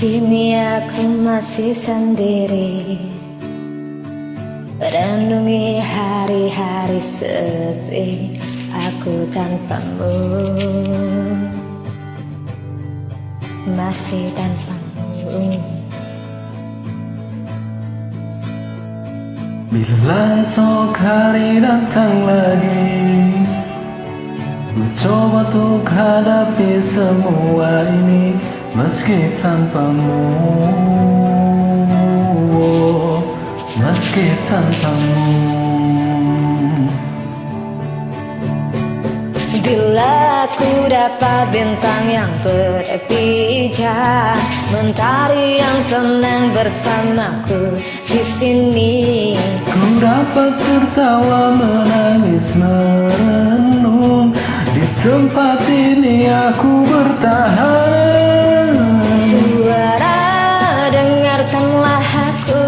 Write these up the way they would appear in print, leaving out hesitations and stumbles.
sini aku masih sendiri, merenungi hari-hari sepi aku tanpamu, masih tanpamu. Bila esok hari datang lagi, ku coba untuk hadapi semua ini meski tanpamu, meski tanpamu. Bila ku dapat bintang yang berpijak, mentari yang tenang bersamaku di sini, ku dapat tertawa, menangis, merenung. Di tempat ini aku bertahan. Suara, dengarkanlah aku,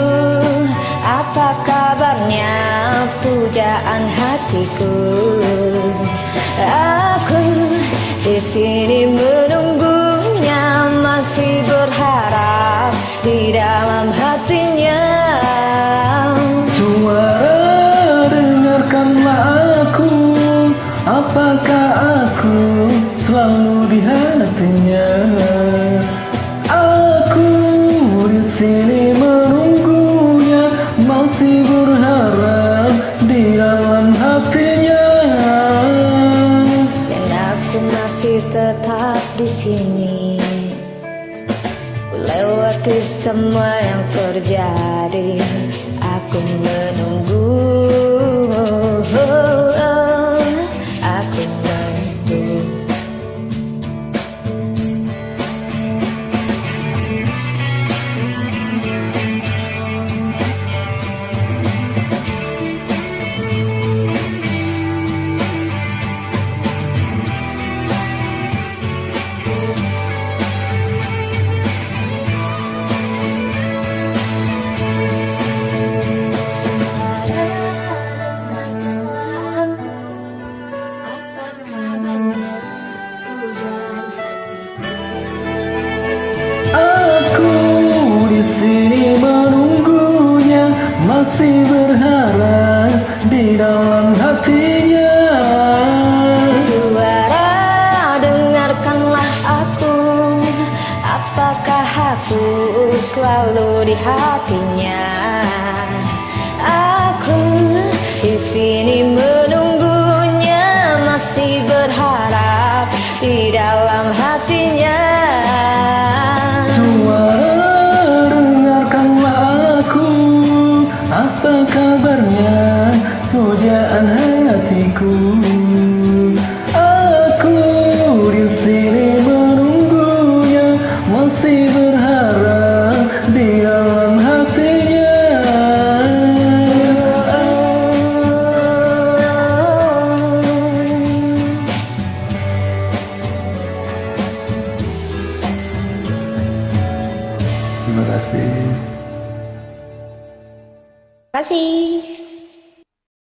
apa kabarnya pujaan hatiku. Aku di sini menunggunya, masih berharap di dalam hatinya. Suara, dengarkanlah aku, apakah aku selalu di hatinya. Aku di sini menunggunya, masih berharap di dalam hatinya. Dan aku masih tetap di sini, lewati semua yang terjadi. Aku menunggu, aku menunggu. Sini menunggunya, masih berharap di dalam hatinya. Suara, dengarkanlah aku, apakah aku selalu di hatinya. Aku di sini menunggunya, masih berharap di dalam hatinya. Apa kabarnya pujaan hatiku? Aku di sini menunggunya, masih berharap di dalam hatinya. Terima kasih. Terima kasih.